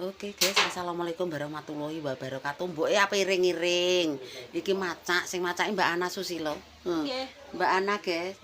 Oke guys, assalamualaikum warahmatullahi wabarakatuh. Mboke ape iring-iring. Iki macak, sing macake Mbak Ana Susilo. Nggih. Mbak Ana guys.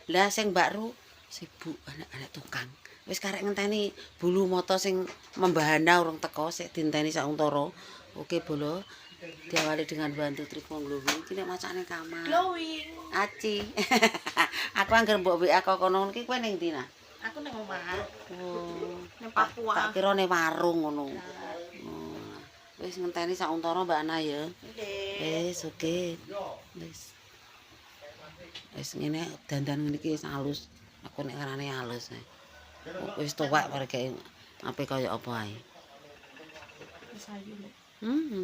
Lah sing Mbak Ru sibuk anak-anak tukang. Wis karek ngenteni bulu moto sing membahana urung teko sik dinteni sauntara. Oke bolo. Diawali dengan bantu tripong glowing. Iki nek macane kamar. Glowing. Aci. Aku anggere mbok WA kok kono iki kowe ning ndi nah? Aku nang omah. Oh, Nang Papua. tak kira ning warung ngono. Oh, wis ngenteni sauntara Mbak Ana ya. Nggih. Wis oke. Wis. Wis ngene dandan ngene iki wis halus. Aku nek ngarane halus. Wis tuwek warga ape kaya apa ae. Wis ayu.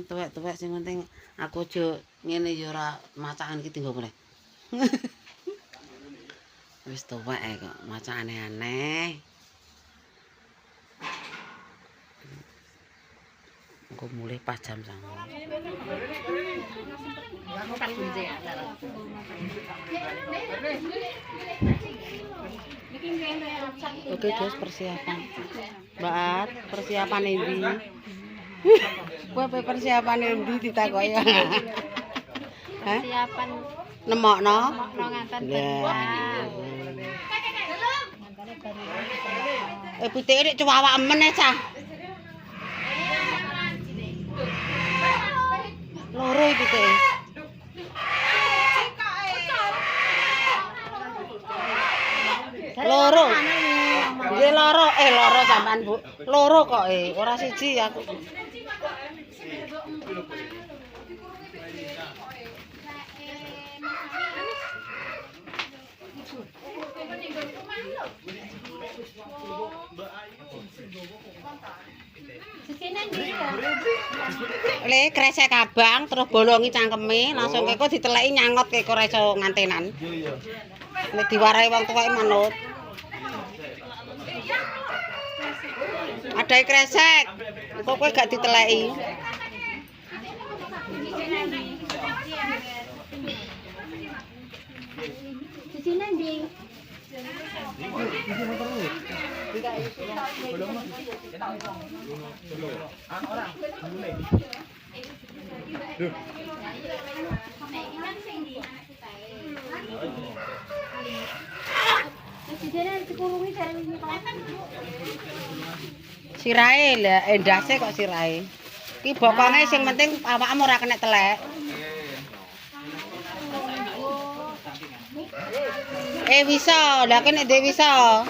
Tuwek-tuwek sing penting aku aja ngene ya ora macakan iki tinggal meneh. Wis tuwek kok macane aneh. Engko mulai pas jam 09.00. Oke guys, persiapan. Mbak At, persiapan endi? Kowe persiapan endi ditakoki? Hah? Persiapan Nemokno? nganten Putike nek cuwawak men cah. Loro iki putike. Loro. Nggih loro, loro sampean Bu. Loro kok ora siji aku. Le kresek abang terus bolongi cangkeme langsung keko diteleki nyangot keko ora iso ngantenan. Nek diwarai wong tuwek manut. Adae kresek. Kok kowe gak diteleki? Di sini ndi? Sirahe lah endase kok sirahe. Ki bokonge sing penting awakmu ora kena telek. Bisa, lha kene dhewe bisa.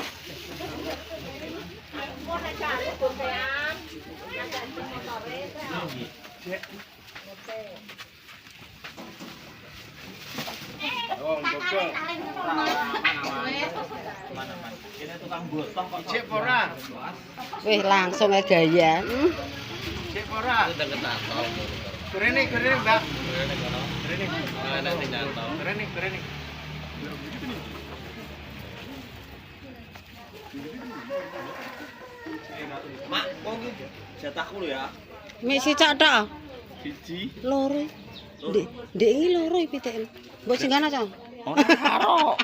Wih langsung gaya. Cek ora. Kerene Mbak. Kerene. Mak, kok iki jatahku lho ya. Mek sicak tok. Siji. Loro. Ndek iki loro pitike. Mbok sing kana, Cang. Ora karo.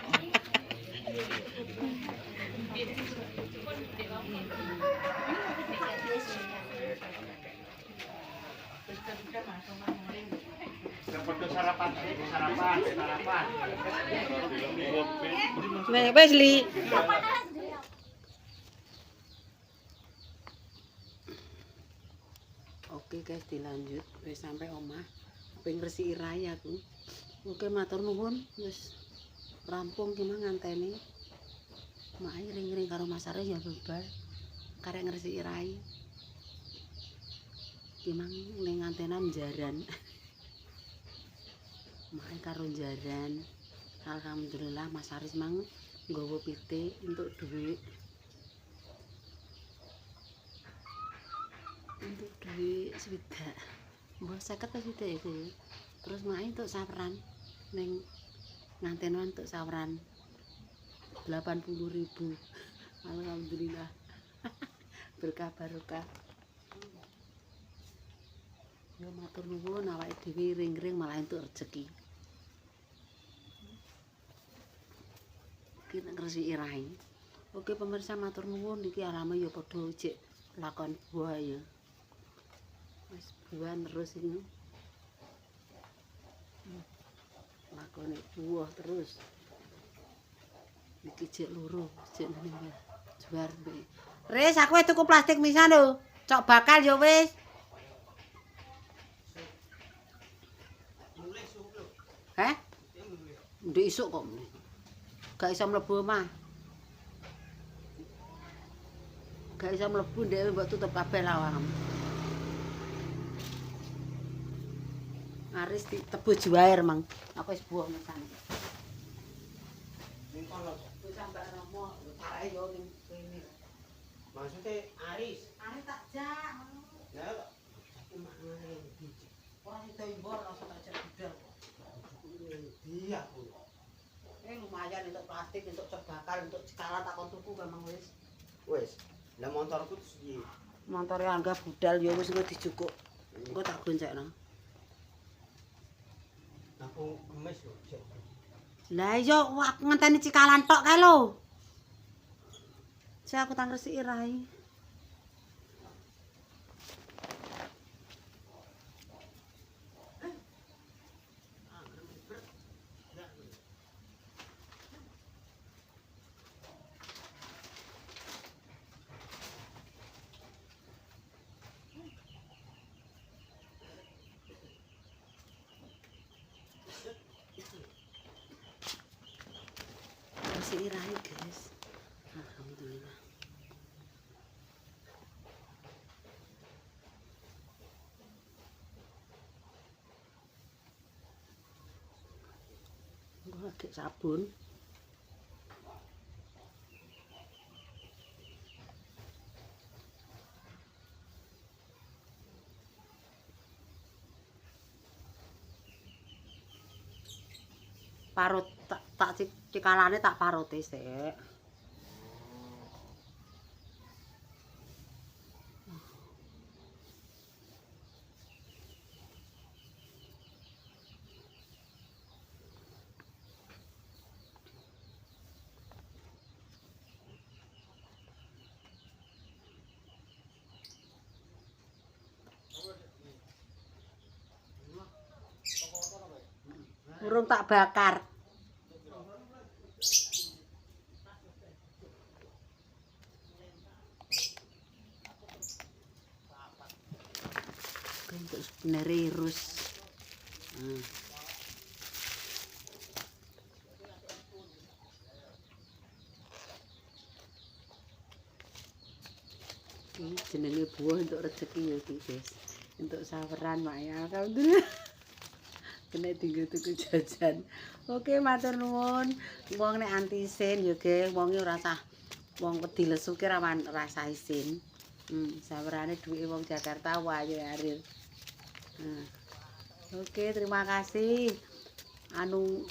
Sarapan. Wis Li. Oke guys, dilanjut wis sampai omah. Pengen ngresiki rai aku. Oke, matur nuwun wis rampung ki mah nganteni. Mak ring-ring karo Mas Are ya bebar. Karek ngresiki rai. Ki mang ning ngantenan jaran. Mak karo jaran. Alhamdulillah Mas Aris mang nggawa pitik untuk duit. Untuk duit swidak. Mbah 50 ta swidak iku. Terus mae untuk saweran ning ngantenan untuk saweran 80.000. Alhamdulillah. Berkah barokah. Yo matur nuwun awake dhewe ring-ring malah entuk rezeki. Ki nek ngresiki rai. Oke pemirsa matur nuwun iki alame ya padha ijek lakon buah ya. Wis buah terus ini. Lakone buah terus. Iki jek loro, jek ngene. Juar mbek. Ris, aku tuku plastik misan lho. Cok bakal ya wis. Heh? Ndek isuk kok. Gak iso mlebu omah. Gak iso mlebu ndek mbok tutup kabeh lawang. Aris ditebus juair mang. Aku wis buah mesan. Ning kono. Wis sampe romo, parake yo ning kene. Maksudnya Aris. Aris tak jak. Ya kok. Kemana biji. Ora sida imbor langsung tak jak budal kok. Iya aku. Lumayan untuk plastik, untuk cok bakal, untuk cekalan tak kon tuku memang wis. Wes. Lah motorku terus piye? Montore angga budal ya wis engko dijukuk. Engko tak goncekno. Aku gemes lho. Lah iya aku ngenteni cikalan tok kae lho. Saya aku tak resiki rai. Resiki rai, guys. Alhamdulillah. Gua pakai sabun. Parut tak cikalane tak paruti sik. Urung tak bakar. Untuk sebenarnya irus. Ini jenenge buah untuk rezeki ya guys. Untuk saweran mak ya. Alhamdulillah. Kena tinggal tuku jajan. Oke, matur nuwun. Wong nek antisin ya ge, wonge ora usah wong wedi lesu ki rasa isin. Sawerane duwe wong Jakarta wae arir. Oke, terima kasih. Anu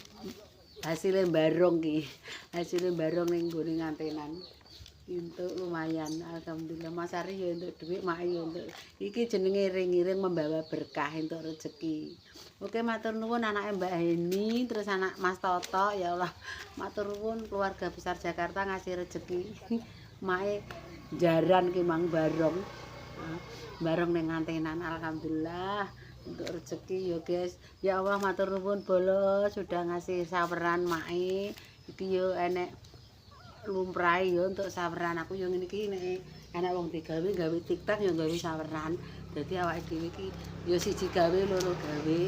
hasilnya barong ki. Hasilnya barong ning nggone ngantenan. Untuk lumayan, alhamdulillah. Mas Ari ya untuk duit, mak ya untuk iki jenenge iring-iring membawa berkah untuk rezeki. Oke, matur nuwun anake Mbak Heni, terus anak Mas Toto, ya Allah. Matur nuwun keluarga besar Jakarta ngasih rezeki. Mae jaran ki mang barong. Barong ning ngantenan, alhamdulillah. Untuk rezeki ya guys. Ya Allah matur nuwun bolo sudah ngasih saweran mae. Iki yo enek lumrahe yo untuk saweran. Aku yo ngene iki nek anak wong digawe gawe TikTok yo gawe saweran. Dadi awake dhewe iki yo siji gawe loro gawe.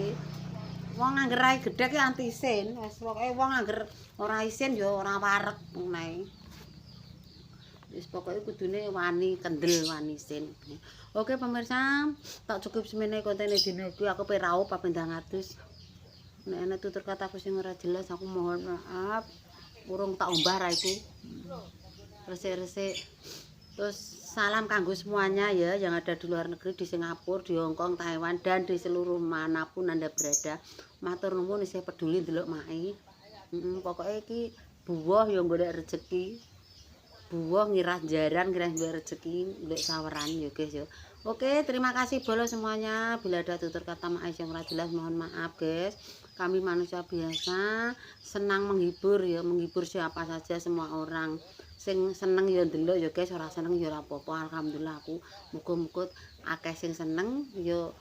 Wong angger ae gedhe ki antisin. Wis pokoke wong angger ora isin yo ora wareg menae. Wis pokoke kudune wani kendel wani isin. Oke pemirsa, tak cukup semene konten dina iki aku pe raup pindang atus. Nek ana tutur kataku sing ora jelas aku mohon maaf. Urung tak umbah ra iku. Resik-resik. Terus salam kanggo semuanya ya yang ada di luar negeri, di Singapura, di Hong Kong, Taiwan dan di seluruh manapun Anda berada. Matur nuwun isih peduli ndelok mae. Pokoke iki buah yang golek rezeki. Buah ngirah jaran ngirah rezeki golek saweran ya guys ya. Oke, terima kasih bolo semuanya. Bila ada tutur kata maaf yang ora jelas mohon maaf guys. Kami manusia biasa, senang menghibur ya, menghibur siapa saja semua orang. sing seneng ya ndelok ya guys, ora seneng ya ora apa-apa. Alhamdulillah aku muga-muga akeh sing seneng ya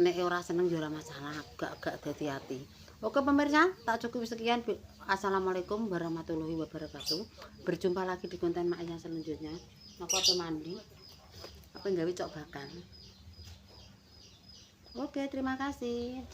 nek ora seneng ya ora masalah, gak dadi ati. Oke pemirsa, tak cukup sekian. Assalamualaikum warahmatullahi wabarakatuh. Berjumpa lagi di konten Mak yang selanjutnya. Aku apa mandi? Apa gawe cok bakar. Oke, terima kasih.